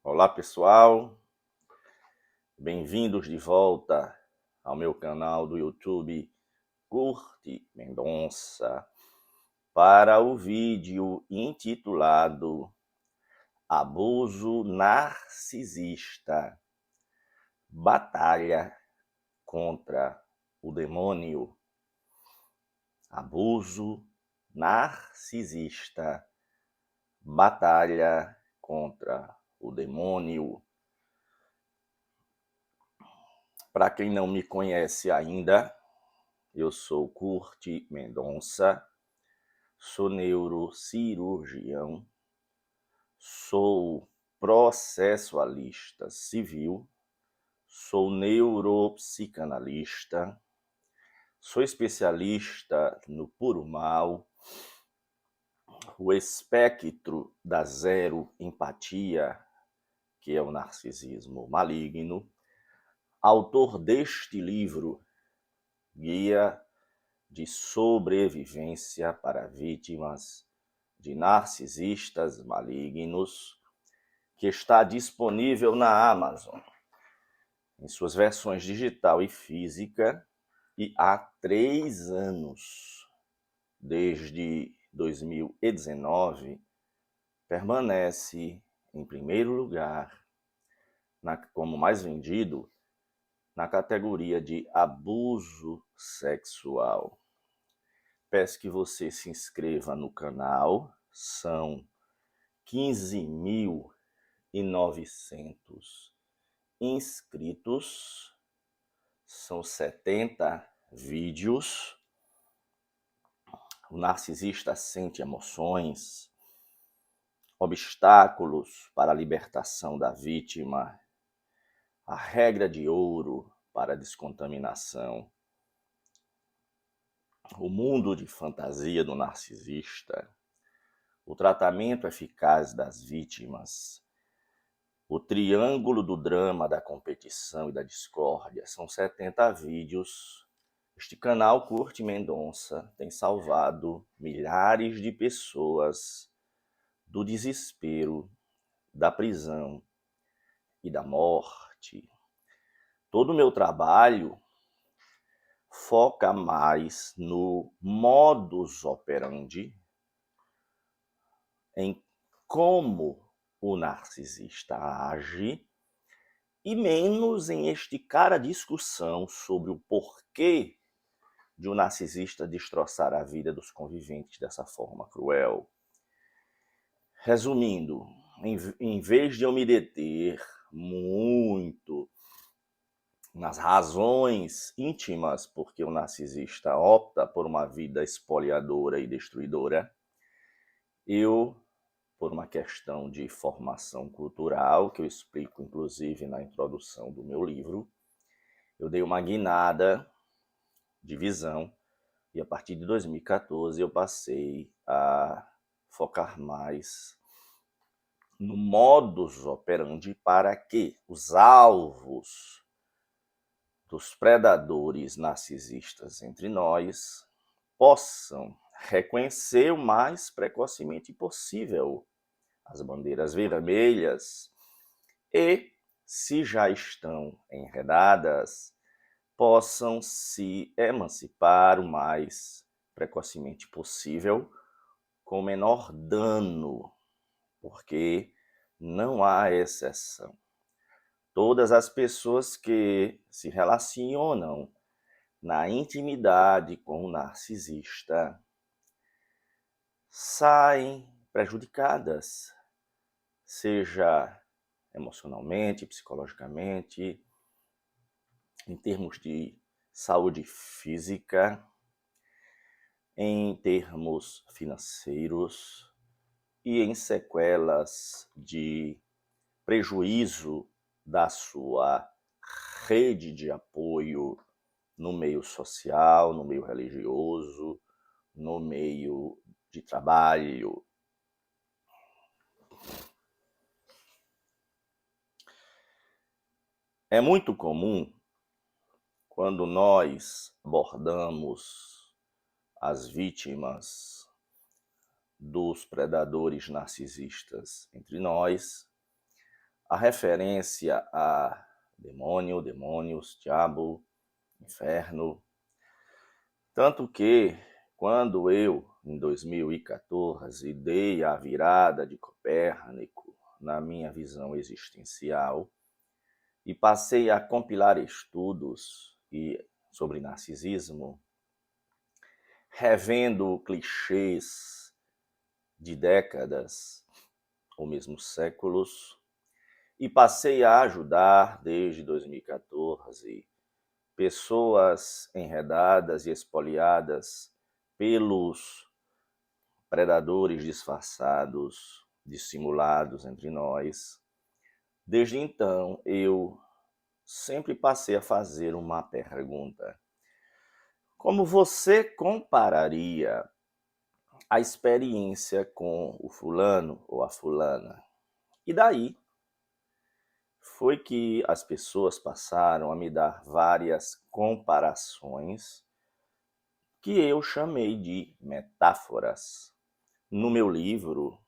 Olá pessoal, bem-vindos de volta ao meu canal do YouTube Curte Mendonça para o vídeo intitulado Abuso Narcisista, Batalha contra o Demônio. Abuso narcisista, batalha contra o demônio. Para quem não me conhece ainda, eu sou Curte Mendonça, sou neurocirurgião, sou processualista civil, sou neuropsicanalista, sou especialista no puro mal, o espectro da zero empatia, que é o narcisismo maligno, autor deste livro, Guia de Sobrevivência para Vítimas de Narcisistas Malignos, que está disponível na Amazon, em suas versões digital e física, e há 3 anos, desde 2019, permanece em primeiro lugar, como mais vendido, na categoria de abuso sexual. Peço que você se inscreva no canal, são 15.900 inscritos, são 70 vídeos. O narcisista sente emoções, obstáculos para a libertação da vítima, a regra de ouro para a descontaminação, o mundo de fantasia do narcisista, o tratamento eficaz das vítimas, o triângulo do drama, da competição e da discórdia. São 70 vídeos. Este canal Curte Mendonça tem salvado milhares de pessoas do desespero, da prisão e da morte. Todo o meu trabalho foca mais no modus operandi, em como o narcisista age, e menos em esticar a discussão sobre o porquê de um narcisista destroçar a vida dos conviventes dessa forma cruel. Resumindo, em vez de eu me deter muito nas razões íntimas porque o narcisista opta por uma vida espoliadora e destruidora, eu, por uma questão de formação cultural, que eu explico inclusive na introdução do meu livro, eu dei uma guinada de visão e a partir de 2014 eu passei a focar mais no modus operandi para que os alvos dos predadores narcisistas entre nós possam reconhecer o mais precocemente possível as bandeiras vermelhas e, se já estão enredadas, possam se emancipar o mais precocemente possível, com o menor dano, porque não há exceção. Todas as pessoas que se relacionam na intimidade com o narcisista saem prejudicadas, seja emocionalmente, psicologicamente, em termos de saúde física, em termos financeiros e em sequelas de prejuízo da sua rede de apoio no meio social, no meio religioso, no meio de trabalho. É muito comum, quando nós abordamos as vítimas dos predadores narcisistas entre nós, a referência a demônio, demônios, diabo, inferno. Tanto que, quando eu, em 2014, dei a virada de Copérnico na minha visão existencial e passei a compilar estudos sobre narcisismo, revendo clichês de décadas ou mesmo séculos, e passei a ajudar, desde 2014, pessoas enredadas e espoliadas pelos predadores disfarçados, dissimulados entre nós. Desde então, eu sempre passei a fazer uma pergunta: como você compararia a experiência com o fulano ou a fulana? E daí foi que as pessoas passaram a me dar várias comparações que eu chamei de metáforas. No meu livro,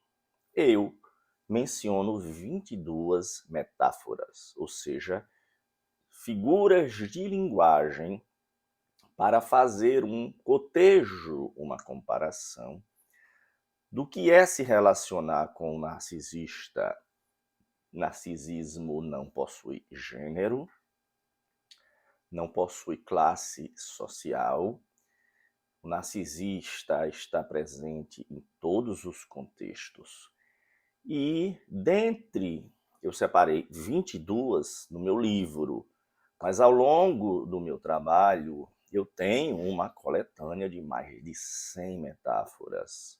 eu menciono 22 metáforas, ou seja, figuras de linguagem para fazer um cotejo, uma comparação do que é se relacionar com o narcisista. Narcisismo não possui gênero, não possui classe social. O narcisista está presente em todos os contextos. E eu separei 22 no meu livro, mas ao longo do meu trabalho, eu tenho uma coletânea de mais de 100 metáforas.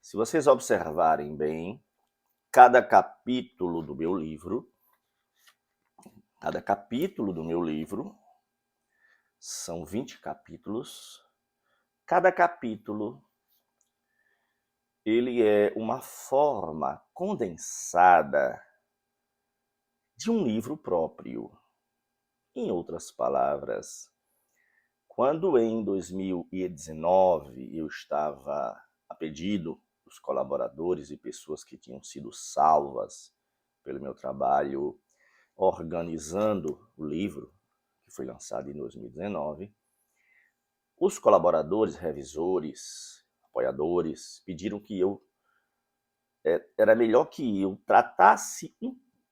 Se vocês observarem bem, cada capítulo do meu livro, são 20 capítulos, cada capítulo ele é uma forma condensada de um livro próprio. Em outras palavras, quando em 2019 eu estava a pedido dos colaboradores e pessoas que tinham sido salvas pelo meu trabalho organizando o livro, que foi lançado em 2019, os colaboradores, revisores, apoiadores pediram que era melhor que eu tratasse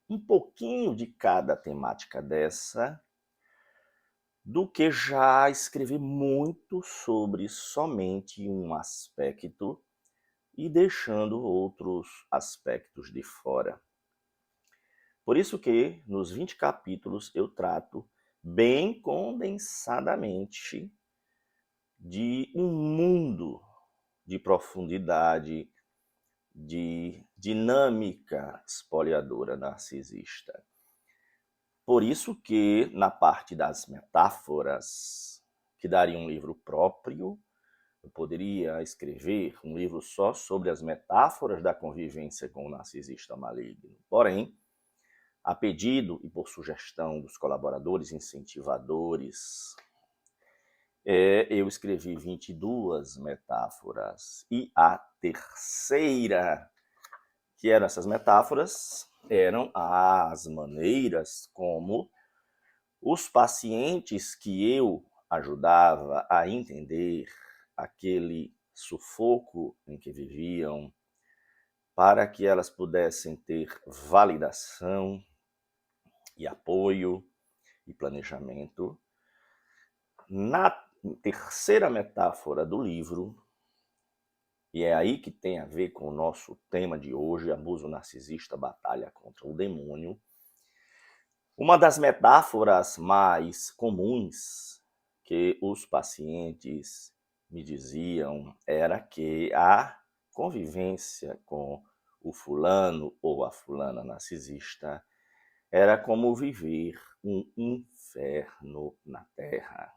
um pouquinho de cada temática dessa, do que já escrever muito sobre somente um aspecto e deixando outros aspectos de fora. Por isso que, nos 20 capítulos, eu trato bem condensadamente de um mundo de profundidade, de dinâmica espoliadora narcisista. Por isso que, na parte das metáforas, que daria um livro próprio, eu poderia escrever um livro só sobre as metáforas da convivência com o narcisista maligno. Porém, a pedido e por sugestão dos colaboradores incentivadores, eu escrevi 22 metáforas. E a terceira, que eram essas metáforas, eram as maneiras como os pacientes que eu ajudava a entender aquele sufoco em que viviam, para que elas pudessem ter validação e apoio e planejamento. Na terceira metáfora do livro, e é aí que tem a ver com o nosso tema de hoje, abuso narcisista, batalha contra o demônio, uma das metáforas mais comuns que os pacientes me diziam era que a convivência com o fulano ou a fulana narcisista era como viver um inferno na Terra.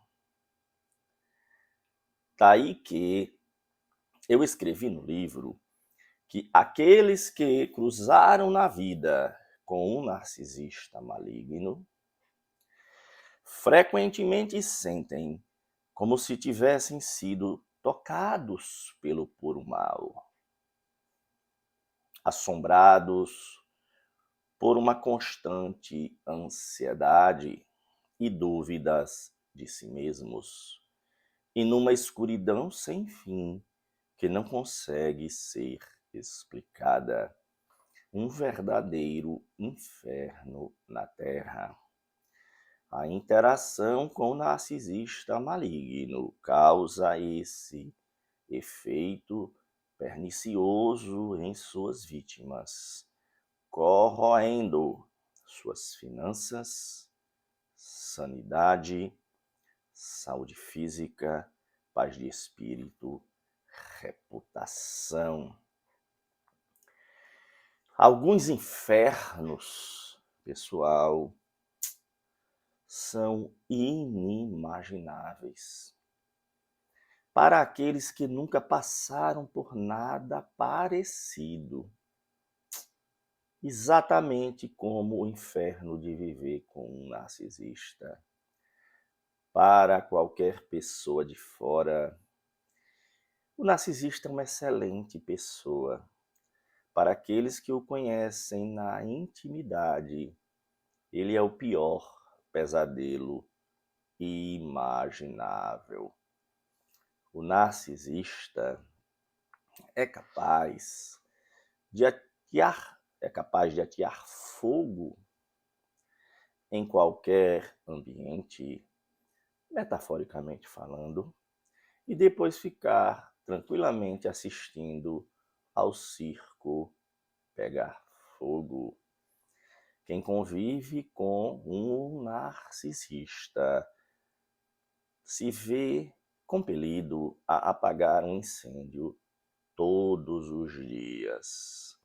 Daí que eu escrevi no livro que aqueles que cruzaram na vida com um narcisista maligno frequentemente sentem como se tivessem sido tocados pelo puro mal, assombrados por uma constante ansiedade e dúvidas de si mesmos, e numa escuridão sem fim que não consegue ser explicada. Um verdadeiro inferno na Terra. A interação com o narcisista maligno causa esse efeito pernicioso em suas vítimas, corroendo suas finanças, sanidade, saúde física, paz de espírito, reputação. Alguns infernos, pessoal, são inimagináveis para aqueles que nunca passaram por nada parecido. Exatamente como o inferno de viver com um narcisista. Para qualquer pessoa de fora, o narcisista é uma excelente pessoa. Para aqueles que o conhecem na intimidade, ele é o pior pesadelo imaginável. O narcisista é capaz de atear fogo em qualquer ambiente, metaforicamente falando, e depois ficar tranquilamente assistindo ao circo pegar fogo. Quem convive com um narcisista se vê compelido a apagar um incêndio todos os dias.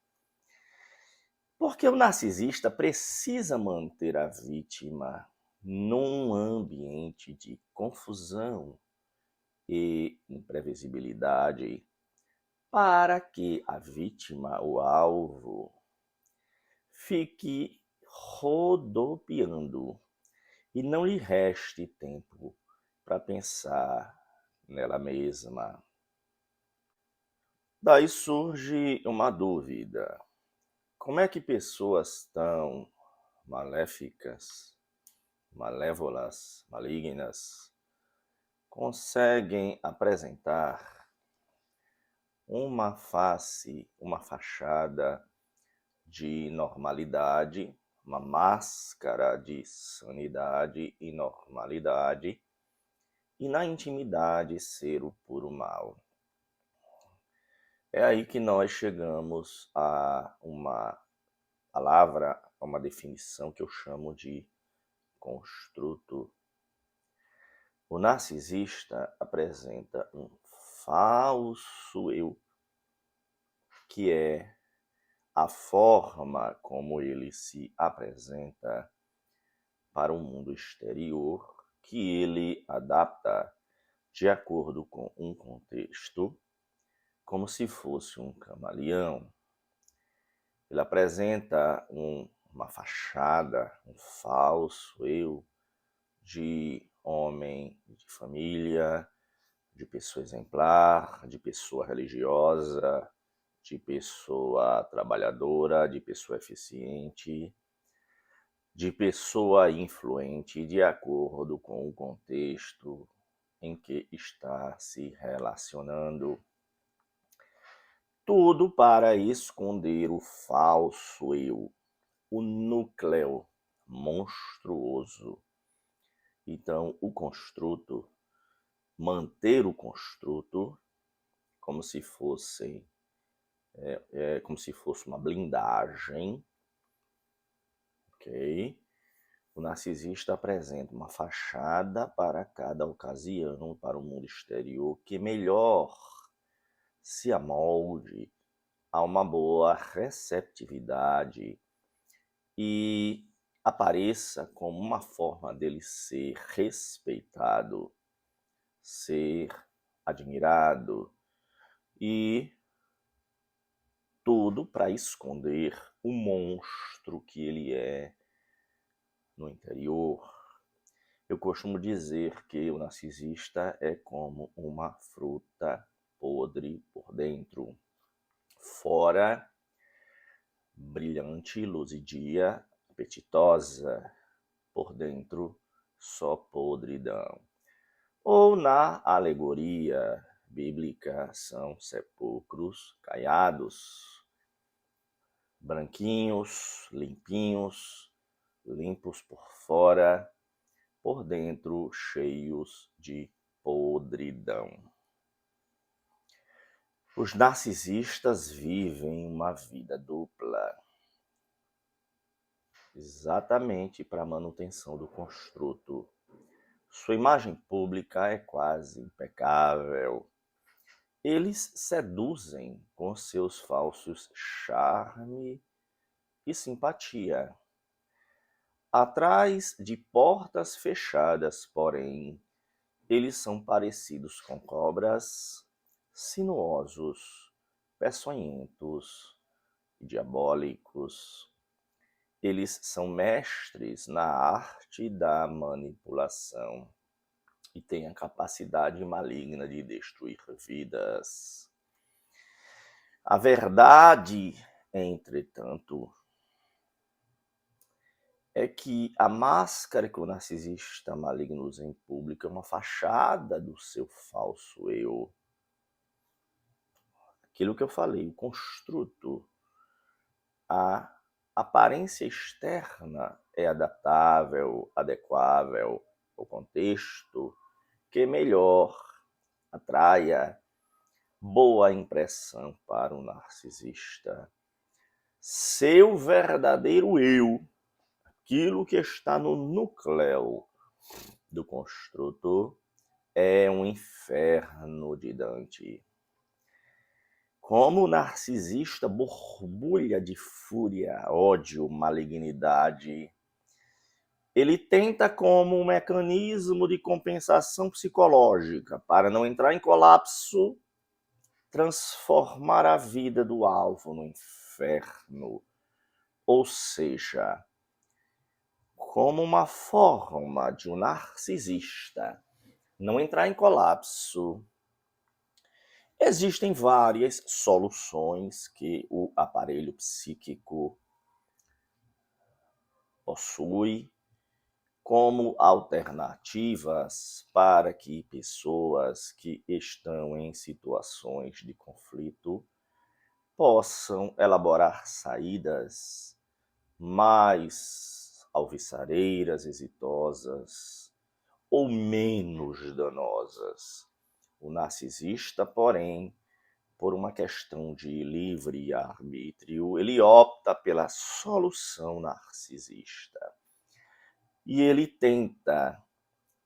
Porque o narcisista precisa manter a vítima num ambiente de confusão e imprevisibilidade para que a vítima, o alvo, fique rodopiando e não lhe reste tempo para pensar nela mesma. Daí surge uma dúvida. Como é que pessoas tão maléficas, malévolas, malignas, conseguem apresentar uma face, uma fachada de normalidade, uma máscara de sanidade e normalidade, e na intimidade ser o puro mal? É aí que nós chegamos a uma palavra, a uma definição que eu chamo de construto. O narcisista apresenta um falso eu, que é a forma como ele se apresenta para o mundo exterior, que ele adapta de acordo com um contexto, como se fosse um camaleão. Ele apresenta uma fachada, um falso eu de homem de família, de pessoa exemplar, de pessoa religiosa, de pessoa trabalhadora, de pessoa eficiente, de pessoa influente, de acordo com o contexto em que está se relacionando. Tudo para esconder o falso eu, o núcleo monstruoso. Então, o construto, manter o construto como se fosse uma blindagem, ok? O narcisista apresenta uma fachada para cada ocasião, para o mundo exterior, que melhor se amolde a uma boa receptividade e apareça como uma forma dele ser respeitado, ser admirado, e tudo para esconder o monstro que ele é no interior. Eu costumo dizer que o narcisista é como uma fruta podre por dentro. Fora brilhante, luzidia, apetitosa, por dentro só podridão. Ou na alegoria bíblica são sepulcros caiados, branquinhos, limpos por fora, por dentro cheios de podridão. Os narcisistas vivem uma vida dupla, exatamente para a manutenção do construto. Sua imagem pública é quase impecável. Eles seduzem com seus falsos charme e simpatia. Atrás de portas fechadas, porém, eles são parecidos com cobras, sinuosos, peçonhentos e diabólicos. Eles são mestres na arte da manipulação e têm a capacidade maligna de destruir vidas. A verdade, entretanto, é que a máscara que o narcisista maligno usa em público é uma fachada do seu falso eu. Aquilo que eu falei, o construto, a aparência externa é adaptável, adequável ao contexto, que melhor atraia boa impressão para o narcisista. Seu verdadeiro eu, aquilo que está no núcleo do construto, é um inferno de Dante. Como o narcisista borbulha de fúria, ódio, malignidade, ele tenta, como um mecanismo de compensação psicológica, para não entrar em colapso, transformar a vida do alvo no inferno. Ou seja, como uma forma de um narcisista não entrar em colapso, existem várias soluções que o aparelho psíquico possui como alternativas para que pessoas que estão em situações de conflito possam elaborar saídas mais alvissareiras, exitosas ou menos danosas. O narcisista, porém, por uma questão de livre-arbítrio, ele opta pela solução narcisista. E ele tenta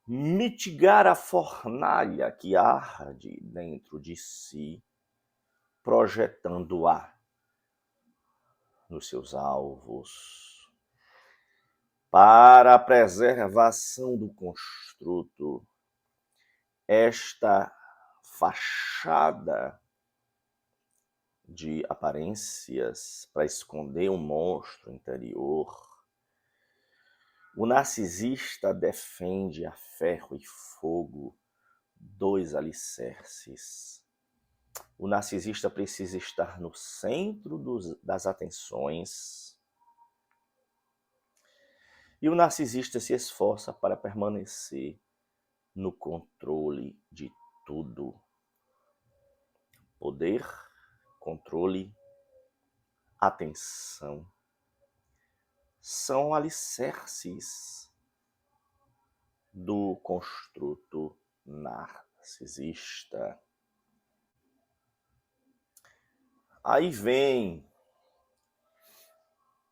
mitigar a fornalha que arde dentro de si, projetando-a nos seus alvos. Para a preservação do construto, esta fachada de aparências para esconder um monstro interior, o narcisista defende a ferro e fogo dois alicerces. O narcisista precisa estar no centro das atenções e o narcisista se esforça para permanecer no controle de tudo. Poder, controle, atenção são alicerces do construto narcisista. Aí vem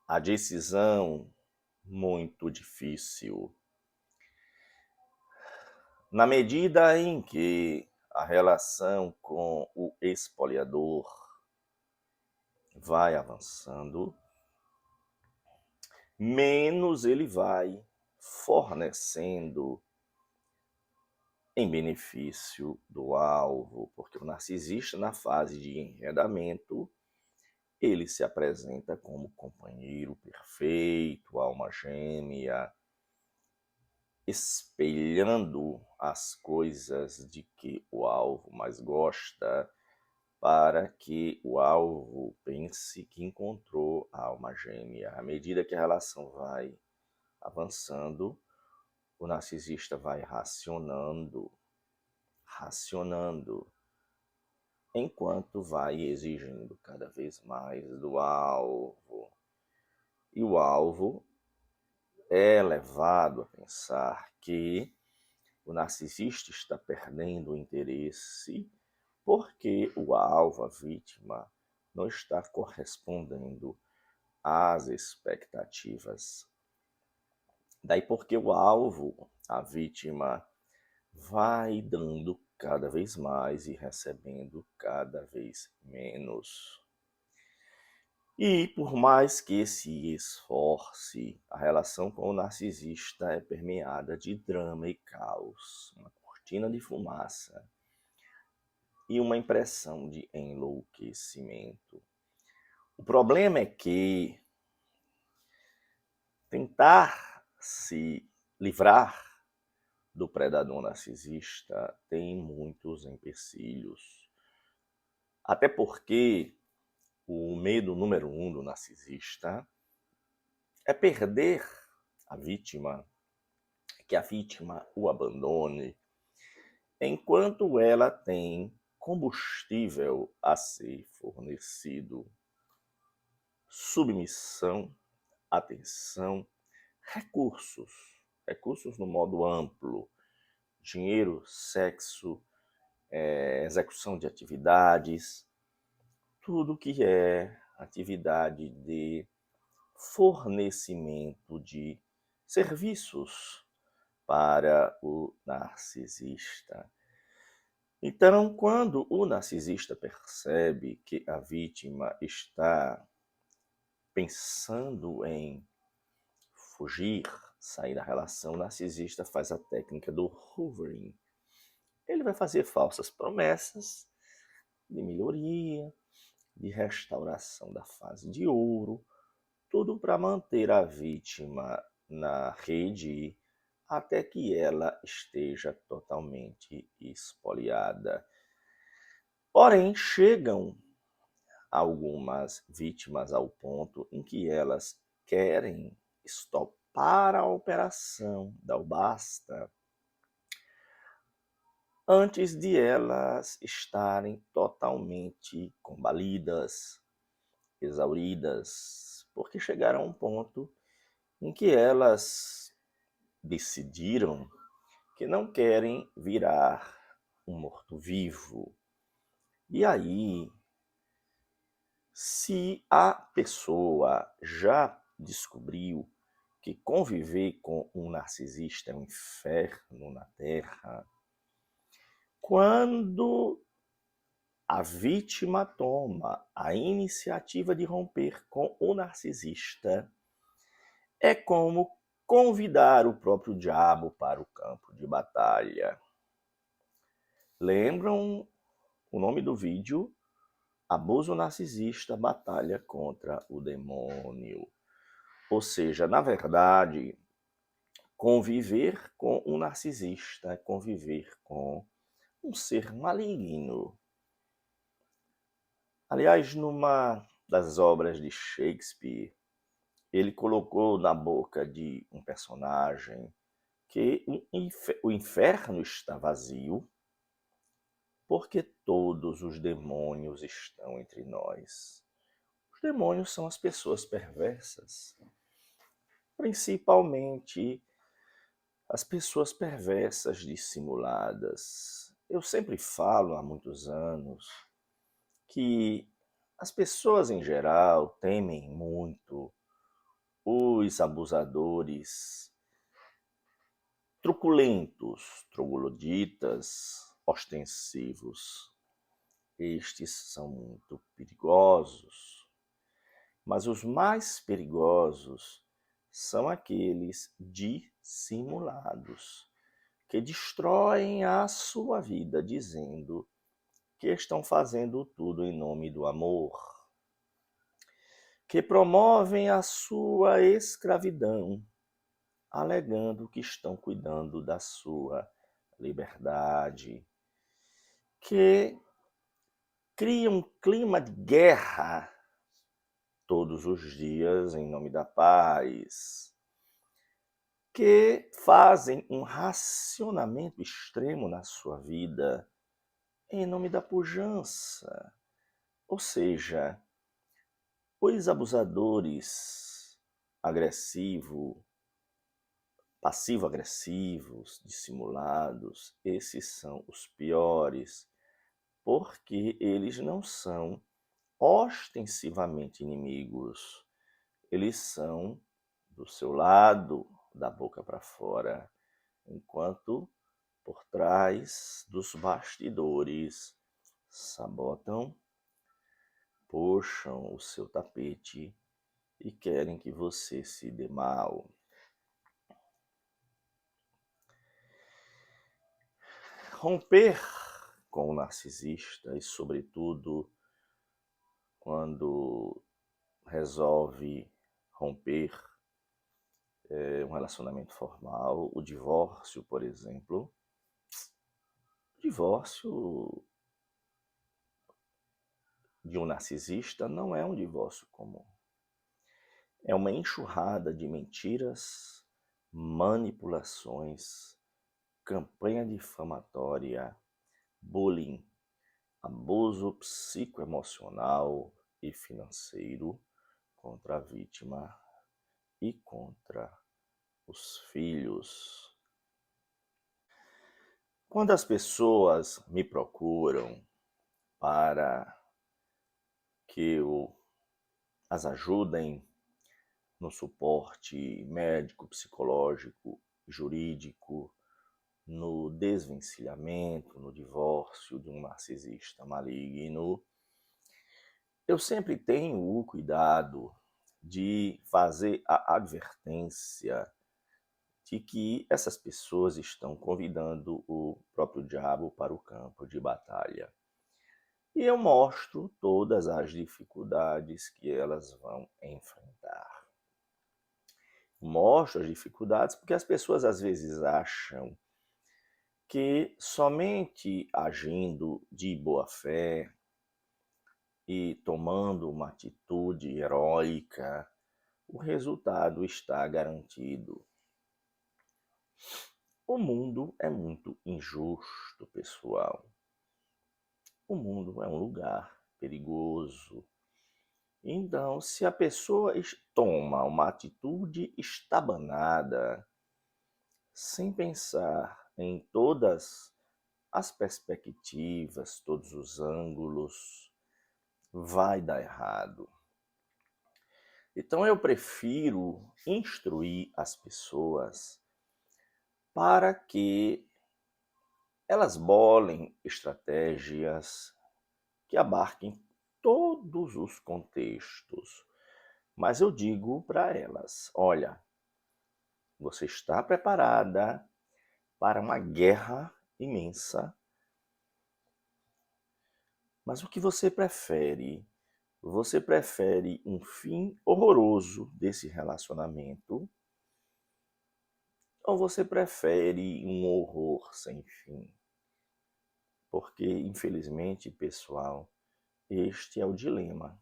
a decisão muito difícil. Na medida em que a relação com o espoliador vai avançando, menos ele vai fornecendo em benefício do alvo, porque o narcisista, na fase de enredamento, ele se apresenta como companheiro perfeito, alma gêmea, espelhando as coisas de que o alvo mais gosta, para que o alvo pense que encontrou a alma gêmea. À medida que a relação vai avançando, o narcisista vai racionando, enquanto vai exigindo cada vez mais do alvo. E o alvo é levado a pensar que o narcisista está perdendo o interesse porque o alvo, a vítima, não está correspondendo às expectativas. Daí porque o alvo, a vítima, vai dando cada vez mais e recebendo cada vez menos. E por mais que se esforce, a relação com o narcisista é permeada de drama e caos, uma cortina de fumaça e uma impressão de enlouquecimento. O problema é que tentar se livrar do predador narcisista tem muitos empecilhos. Até porque o medo número 1 do narcisista é perder a vítima, que a vítima o abandone, enquanto ela tem combustível a ser fornecido, submissão, atenção, recursos no modo amplo, dinheiro, sexo, execução de atividades, tudo que é atividade de fornecimento de serviços para o narcisista. Então, quando o narcisista percebe que a vítima está pensando em fugir, sair da relação, o narcisista faz a técnica do hoovering. Ele vai fazer falsas promessas de melhoria, de restauração da fase de ouro, tudo para manter a vítima na rede até que ela esteja totalmente espoliada. Porém, chegam algumas vítimas ao ponto em que elas querem estopar a operação, dar o basta, antes de elas estarem totalmente combalidas, exauridas, porque chegaram a um ponto em que elas decidiram que não querem virar um morto-vivo. E aí, se a pessoa já descobriu que conviver com um narcisista é um inferno na Terra, quando a vítima toma a iniciativa de romper com o narcisista, é como convidar o próprio diabo para o campo de batalha. Lembram o nome do vídeo? Abuso narcisista, batalha contra o demônio. Ou seja, na verdade, conviver com um narcisista é conviver com um ser maligno. Aliás, numa das obras de Shakespeare, ele colocou na boca de um personagem que o inferno está vazio porque todos os demônios estão entre nós. Os demônios são as pessoas perversas, principalmente as pessoas perversas dissimuladas. Eu sempre falo há muitos anos que as pessoas em geral temem muito os abusadores truculentos, trogloditas, ostensivos. Estes são muito perigosos, mas os mais perigosos são aqueles dissimulados, que destroem a sua vida dizendo que estão fazendo tudo em nome do amor, que promovem a sua escravidão, alegando que estão cuidando da sua liberdade, que cria um clima de guerra todos os dias em nome da paz, que fazem um racionamento extremo na sua vida em nome da pujança. Ou seja, os abusadores agressivos, passivo-agressivos, dissimulados, esses são os piores, porque eles não são ostensivamente inimigos, eles são do seu lado, da boca para fora, enquanto por trás dos bastidores sabotam, puxam o seu tapete e querem que você se dê mal. Romper com o narcisista e, sobretudo, quando resolve romper um relacionamento formal, o divórcio, por exemplo. O divórcio de um narcisista não é um divórcio comum. É uma enxurrada de mentiras, manipulações, campanha difamatória, bullying, abuso psicoemocional e financeiro contra a vítima e contra os filhos. Quando as pessoas me procuram para que eu as ajudem no suporte médico, psicológico, jurídico, no desvencilhamento, no divórcio de um narcisista maligno, eu sempre tenho o cuidado de fazer a advertência de que essas pessoas estão convidando o próprio diabo para o campo de batalha. E eu mostro todas as dificuldades que elas vão enfrentar. Mostro as dificuldades porque as pessoas às vezes acham que somente agindo de boa fé e tomando uma atitude heróica, o resultado está garantido. O mundo é muito injusto, pessoal. O mundo é um lugar perigoso. Então, se a pessoa toma uma atitude estabanada, sem pensar em todas as perspectivas, todos os ângulos, vai dar errado. Então, eu prefiro instruir as pessoas para que elas bolem estratégias que abarquem todos os contextos. Mas eu digo para elas: olha, você está preparada para uma guerra imensa, mas o que você prefere? Você prefere um fim horroroso desse relacionamento? Ou você prefere um horror sem fim? Porque, infelizmente, pessoal, este é o dilema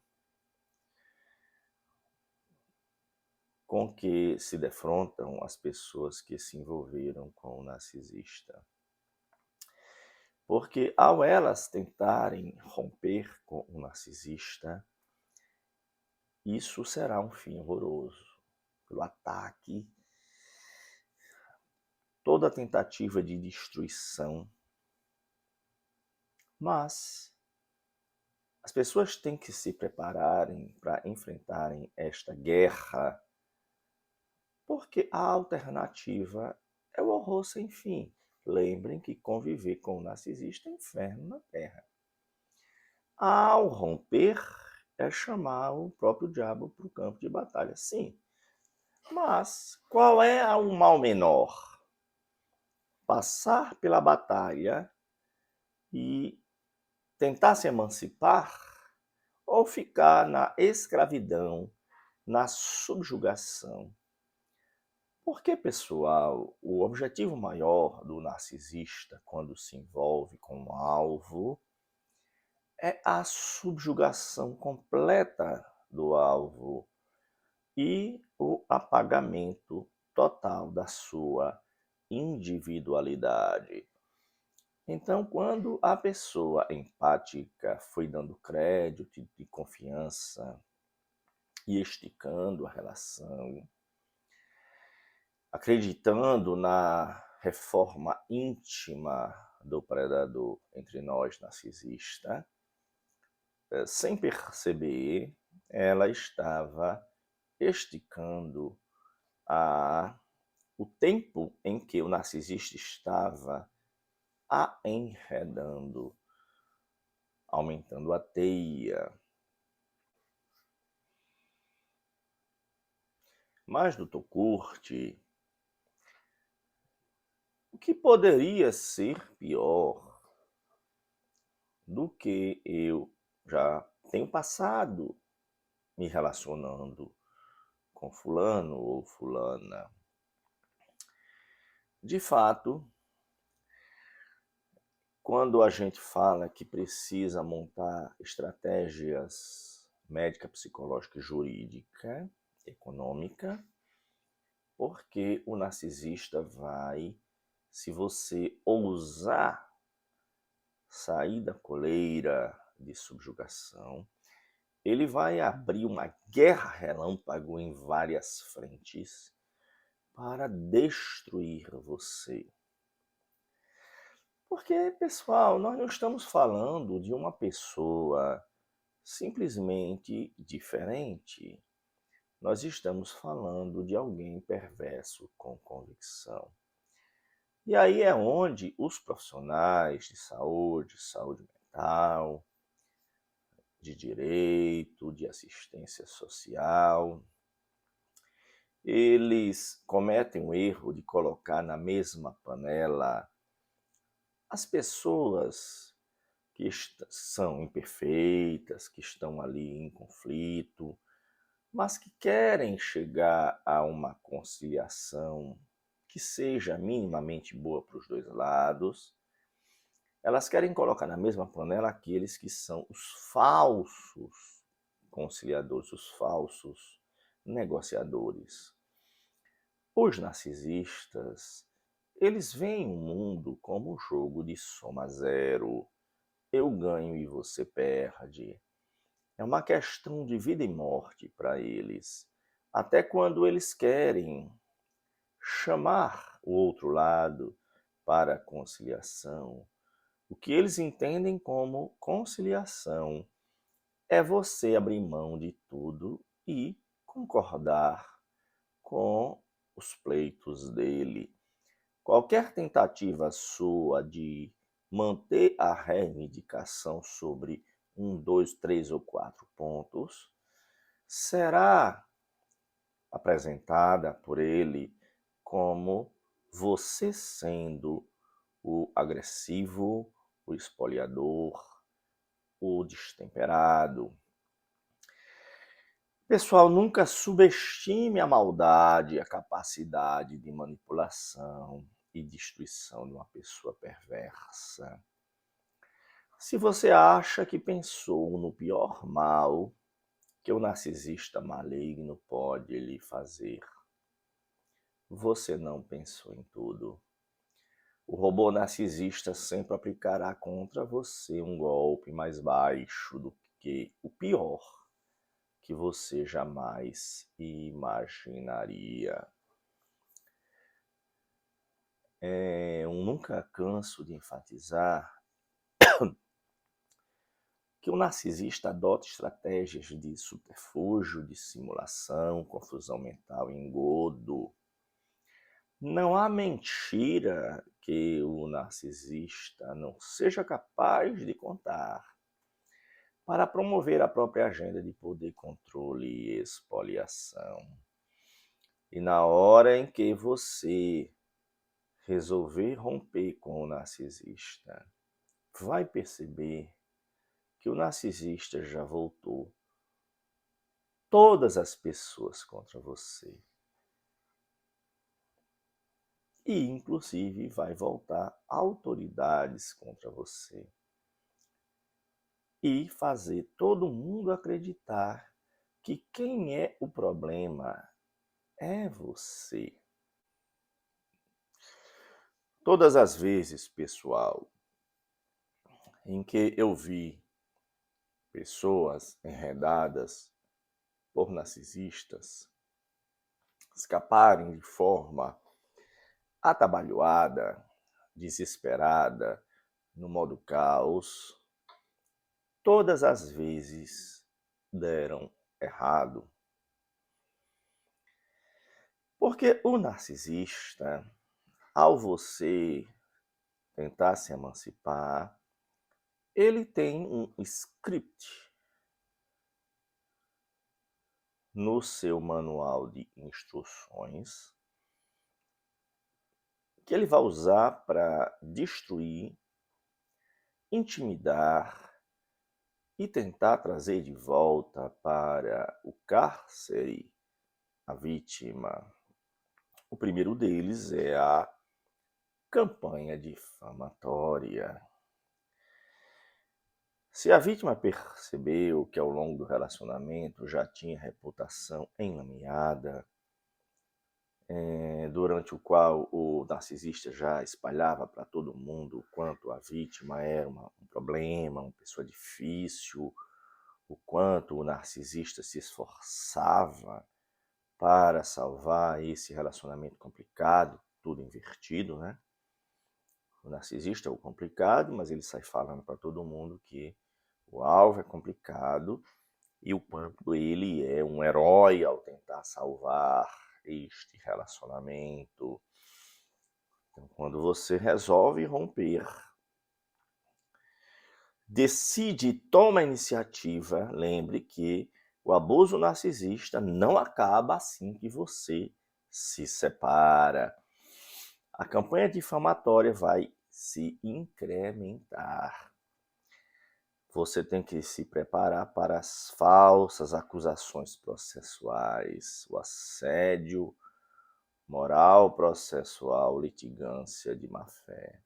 com que se defrontam as pessoas que se envolveram com o narcisista. Porque ao elas tentarem romper com o narcisista, isso será um fim horroroso. Pelo ataque, toda tentativa de destruição. Mas as pessoas têm que se prepararem para enfrentarem esta guerra, porque a alternativa é o horror sem fim. Lembrem que conviver com o narcisista é inferno na Terra. Ao romper, é chamar o próprio diabo para o campo de batalha, sim. Mas qual é o mal menor? Passar pela batalha e tentar se emancipar ou ficar na escravidão, na subjugação. Porque, pessoal, o objetivo maior do narcisista quando se envolve com um alvo é a subjugação completa do alvo e o apagamento total da sua individualidade. Então, quando a pessoa empática foi dando crédito e confiança e esticando a relação, acreditando na reforma íntima do predador entre nós narcisista, sem perceber, ela estava esticando o tempo em que o narcisista estava a enredando, aumentando a teia. Mas, doutor Curti, o que poderia ser pior do que eu já tenho passado me relacionando com fulano ou fulana? De fato, quando a gente fala que precisa montar estratégias médica, psicológica, jurídica, econômica, porque o narcisista vai, se você ousar sair da coleira de subjugação, ele vai abrir uma guerra relâmpago em várias frentes para destruir você. Porque, pessoal, nós não estamos falando de uma pessoa simplesmente diferente. Nós estamos falando de alguém perverso com convicção. E aí é onde os profissionais de saúde mental, de direito, de assistência social, eles cometem o erro de colocar na mesma panela as pessoas que são imperfeitas, que estão ali em conflito, mas que querem chegar a uma conciliação que seja minimamente boa para os dois lados. Elas querem colocar na mesma panela aqueles que são os falsos conciliadores, os falsos negociadores. Os narcisistas, eles veem o mundo como um jogo de soma zero. Eu ganho e você perde. É uma questão de vida e morte para eles. Até quando eles querem chamar o outro lado para a conciliação, o que eles entendem como conciliação é você abrir mão de tudo e concordar com os pleitos dele. Qualquer tentativa sua de manter a reivindicação sobre 1, 2, 3 ou 4 pontos será apresentada por ele como você sendo o agressivo, o espoliador, o destemperado. Pessoal, nunca subestime a maldade, a capacidade de manipulação e destruição de uma pessoa perversa. Se você acha que pensou no pior mal que o narcisista maligno pode lhe fazer, você não pensou em tudo. O robô narcisista sempre aplicará contra você um golpe mais baixo do que o pior que você jamais imaginaria. Eu nunca canso de enfatizar que o narcisista adota estratégias de subterfúgio, de simulação, confusão mental e engodo. Não há mentira que o narcisista não seja capaz de contar para promover a própria agenda de poder, controle e expoliação. E na hora em que você resolver romper com o narcisista, vai perceber que o narcisista já voltou todas as pessoas contra você. E, inclusive, vai voltar autoridades contra você. e fazer todo mundo acreditar que quem é o problema é você. Todas as vezes, pessoal, em que eu vi pessoas enredadas por narcisistas escaparem de forma atabalhoada, desesperada, no modo caos, todas as vezes deram errado. Porque o narcisista, ao você tentar se emancipar, ele tem um script no seu manual de instruções que ele vai usar para destruir, intimidar e tentar trazer de volta para o cárcere a vítima. O primeiro deles é a campanha difamatória. Se a vítima percebeu que ao longo do relacionamento já tinha reputação enlameada, durante o qual o narcisista já espalhava para todo mundo o quanto a vítima era um problema, uma pessoa difícil, o quanto o narcisista se esforçava para salvar esse relacionamento complicado, tudo invertido, né? O narcisista é o complicado, mas ele sai falando para todo mundo que o alvo é complicado e o quanto ele é um herói ao tentar salvar este relacionamento. Então, quando você resolve romper, decide, toma a iniciativa, lembre que o abuso narcisista não acaba assim que você se separa. A campanha difamatória vai se incrementar. Você tem que se preparar para as falsas acusações processuais, o assédio moral, processual, litigância de má-fé.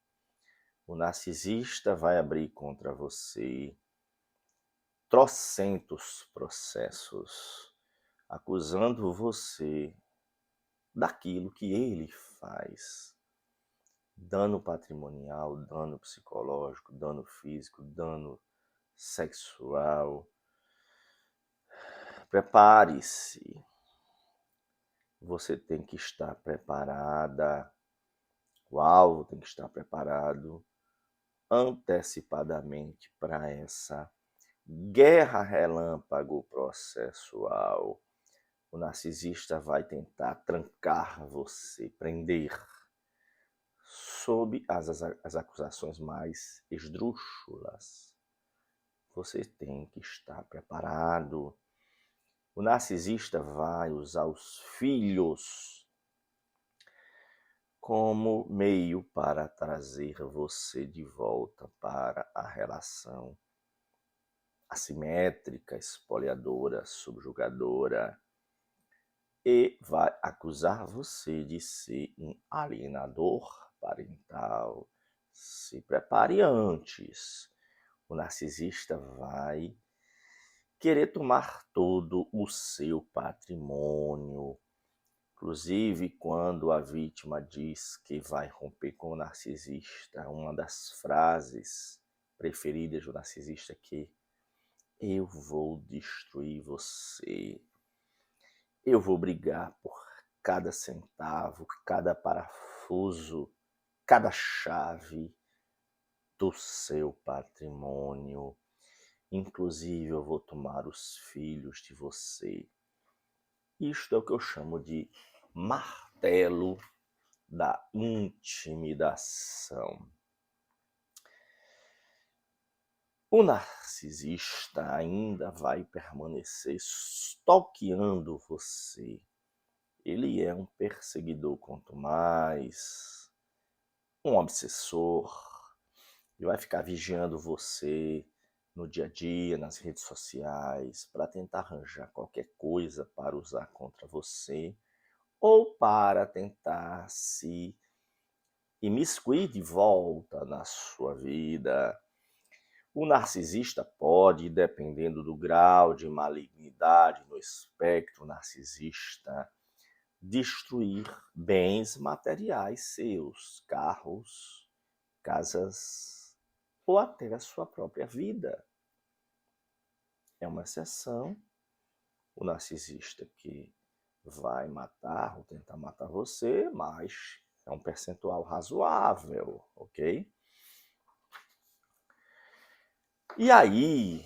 O narcisista vai abrir contra você trocentos processos, acusando você daquilo que ele faz. Dano patrimonial, dano psicológico, dano físico, dano sexual. Prepare-se. Você tem que estar preparada. O alvo tem que estar preparado antecipadamente para essa guerra relâmpago processual. O narcisista vai tentar trancar você, prender, sob as acusações mais esdrúxulas. Você tem que estar preparado. O narcisista vai usar os filhos como meio para trazer você de volta para a relação assimétrica, espoliadora, subjugadora, e vai acusar você de ser um alienador parental. Se prepare antes. O narcisista vai querer tomar todo o seu patrimônio. Inclusive, quando a vítima diz que vai romper com o narcisista, uma das frases preferidas do narcisista é que eu vou destruir você. Eu vou brigar por cada centavo, cada parafuso, cada chave do seu patrimônio. Inclusive, eu vou tomar os filhos de você. Isto é o que eu chamo de martelo da intimidação. O narcisista ainda vai permanecer stalkeando você. Ele é um perseguidor, quanto mais um obsessor. Ele vai ficar vigiando você no dia a dia, nas redes sociais, para tentar arranjar qualquer coisa para usar contra você ou para tentar se imiscuir de volta na sua vida. O narcisista pode, dependendo do grau de malignidade no espectro narcisista, destruir bens materiais seus, carros, casas ou até a sua própria vida. É uma exceção o narcisista que vai matar ou tentar matar você, mas é um percentual razoável, ok? E aí,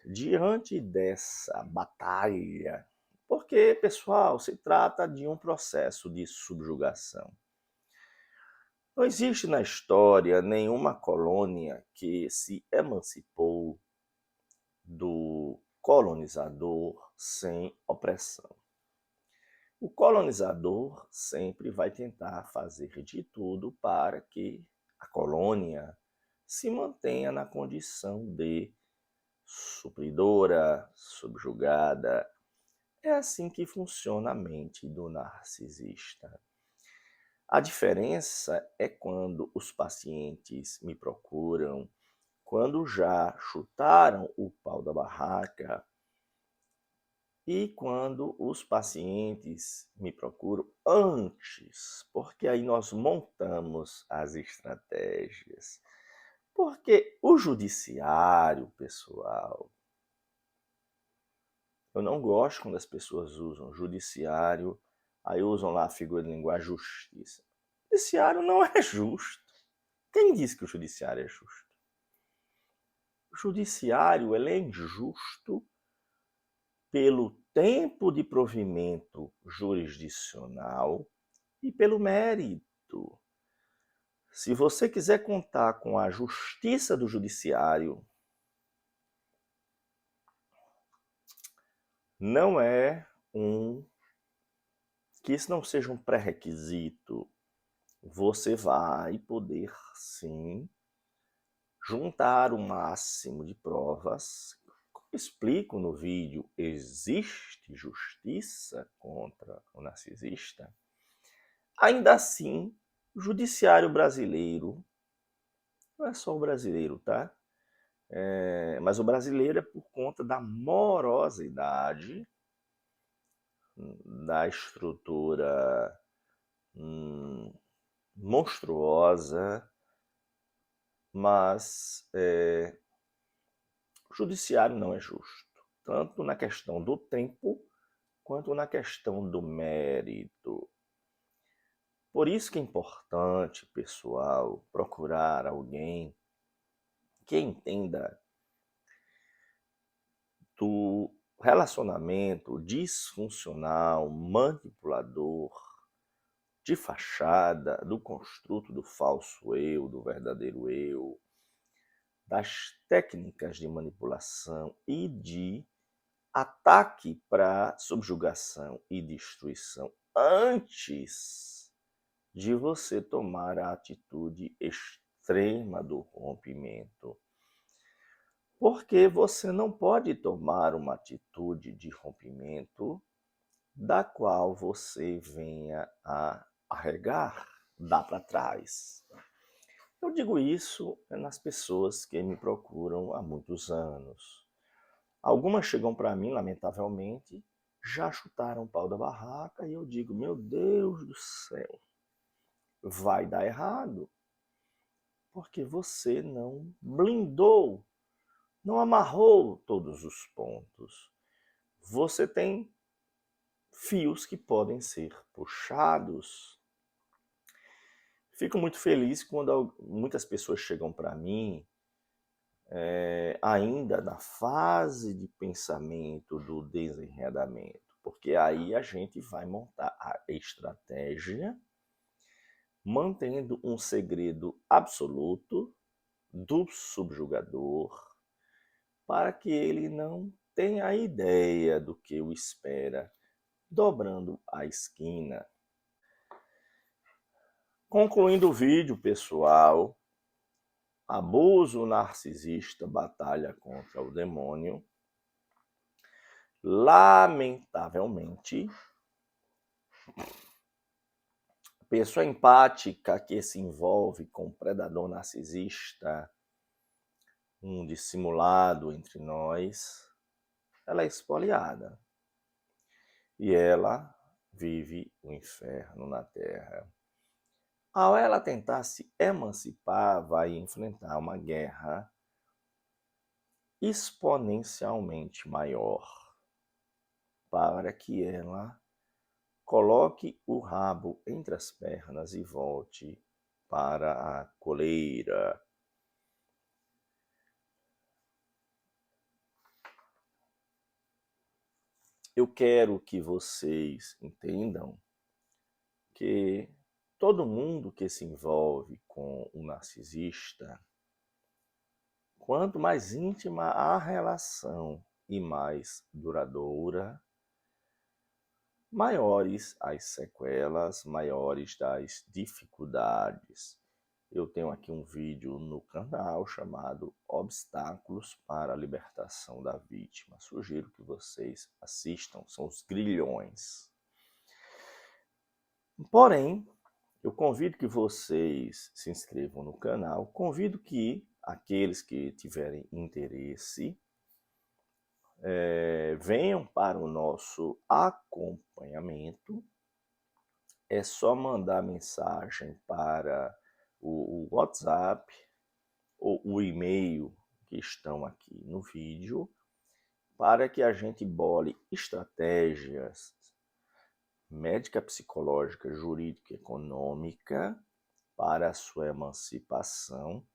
diante dessa batalha, porque, pessoal, se trata de um processo de subjugação. Não existe na história nenhuma colônia que se emancipou do colonizador sem opressão. O colonizador sempre vai tentar fazer de tudo para que a colônia se mantenha na condição de supridora, subjugada. É assim que funciona a mente do narcisista. A diferença é quando os pacientes me procuram, quando já chutaram o pau da barraca e quando os pacientes me procuram antes, porque aí nós montamos as estratégias. Porque o judiciário, pessoal, eu não gosto quando as pessoas usam judiciário, aí usam lá a figura de linguagem justiça. O judiciário não é justo. Quem disse que o judiciário é justo? O judiciário ele é injusto pelo tempo de provimento jurisdicional e pelo mérito. Se você quiser contar com a justiça do judiciário, não é que isso não seja um pré-requisito. Você vai poder, sim, juntar o máximo de provas. Como eu explico no vídeo, existe justiça contra o narcisista. Ainda assim, o judiciário brasileiro, não é só o brasileiro, tá? Mas o brasileiro é por conta da morosidade, da estrutura monstruosa, mas o judiciário não é justo, tanto na questão do tempo quanto na questão do mérito. Por isso que é importante, pessoal, procurar alguém que entenda do relacionamento disfuncional, manipulador, de fachada, do construto do falso eu, do verdadeiro eu, das técnicas de manipulação e de ataque para subjugação e destruição antes de você tomar a atitude extrema do rompimento. Porque você não pode tomar uma atitude de rompimento da qual você venha a arregar, dar para trás. Eu digo isso nas pessoas que me procuram há muitos anos. Algumas chegam para mim, lamentavelmente, já chutaram o pau da barraca e eu digo, meu Deus do céu, vai dar errado. Porque você não blindou, não amarrou todos os pontos. Você tem fios que podem ser puxados. Fico muito feliz quando muitas pessoas chegam para mim ainda na fase de pensamento do desenredamento, porque aí a gente vai montar a estratégia mantendo um segredo absoluto do subjugador para que ele não tenha a ideia do que o espera dobrando a esquina. Concluindo o vídeo, pessoal, abuso narcisista, batalha contra o demônio. Lamentavelmente, a pessoa empática que se envolve com o predador narcisista um dissimulado entre nós, ela é espoliada. E ela vive o inferno na Terra. Ao ela tentar se emancipar, vai enfrentar uma guerra exponencialmente maior para que ela coloque o rabo entre as pernas e volte para a coleira. Eu quero que vocês entendam que todo mundo que se envolve com o narcisista, quanto mais íntima a relação e mais duradoura, maiores as sequelas, maiores das dificuldades. Eu tenho aqui um vídeo no canal chamado Obstáculos para a Libertação da Vítima. Sugiro que vocês assistam, são os grilhões. Porém, eu convido que vocês se inscrevam no canal, convido que aqueles que tiverem interesse venham para o nosso acompanhamento. É só mandar mensagem para o WhatsApp ou o e-mail que estão aqui no vídeo, para que a gente bole estratégias médica, psicológica, jurídica, econômica para a sua emancipação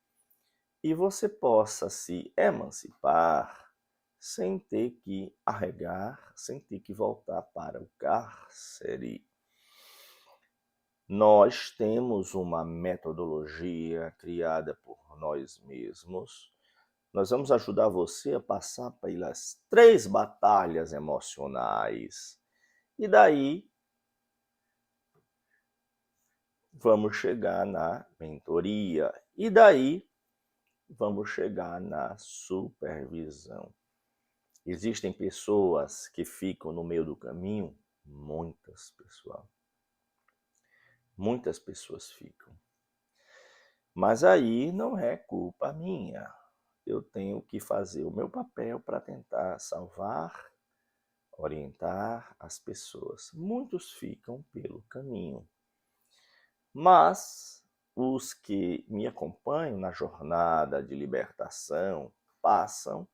e você possa se emancipar sem ter que arregar, sem ter que voltar para o cárcere. Nós temos uma metodologia criada por nós mesmos. Nós vamos ajudar você a passar pelas 3 batalhas emocionais. E daí, vamos chegar na mentoria. E daí, vamos chegar na supervisão. Existem pessoas que ficam no meio do caminho? Muitas, pessoal. Muitas pessoas ficam. Mas aí não é culpa minha. Eu tenho que fazer o meu papel para tentar salvar, orientar as pessoas. Muitos ficam pelo caminho. Mas os que me acompanham na jornada de libertação passam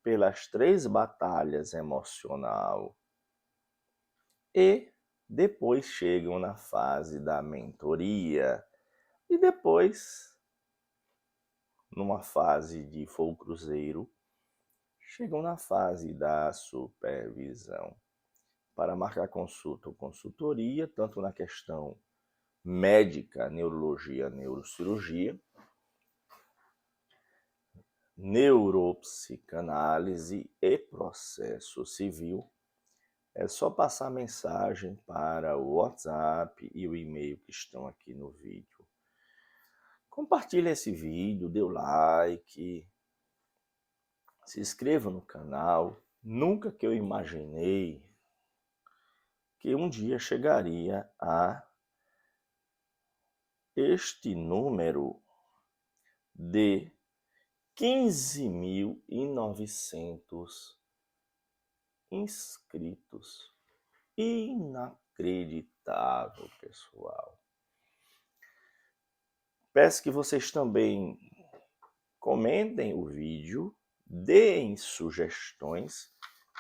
pelas 3 batalhas emocional e depois chegam na fase da mentoria e depois, numa fase de fogo cruzeiro, chegam na fase da supervisão. Para marcar consulta ou consultoria, tanto na questão médica, neurologia, neurocirurgia, neuropsicanálise e processo civil, é só passar mensagem para o WhatsApp e o e-mail que estão aqui no vídeo. Compartilhe esse vídeo, dê o like, se inscreva no canal. Nunca que eu imaginei que um dia chegaria a este número de 15.900 inscritos. Inacreditável, pessoal. Peço que vocês também comentem o vídeo, deem sugestões.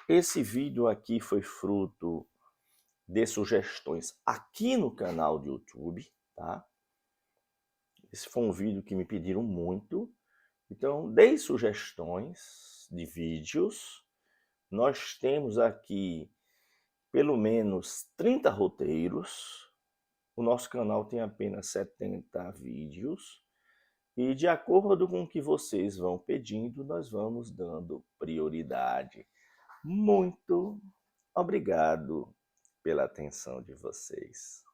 Esse vídeo aqui foi fruto de sugestões aqui no canal do YouTube, tá? Esse foi um vídeo que me pediram muito. Então, deem sugestões de vídeos. Nós temos aqui pelo menos 30 roteiros. O nosso canal tem apenas 70 vídeos. E de acordo com o que vocês vão pedindo, nós vamos dando prioridade. Muito obrigado pela atenção de vocês.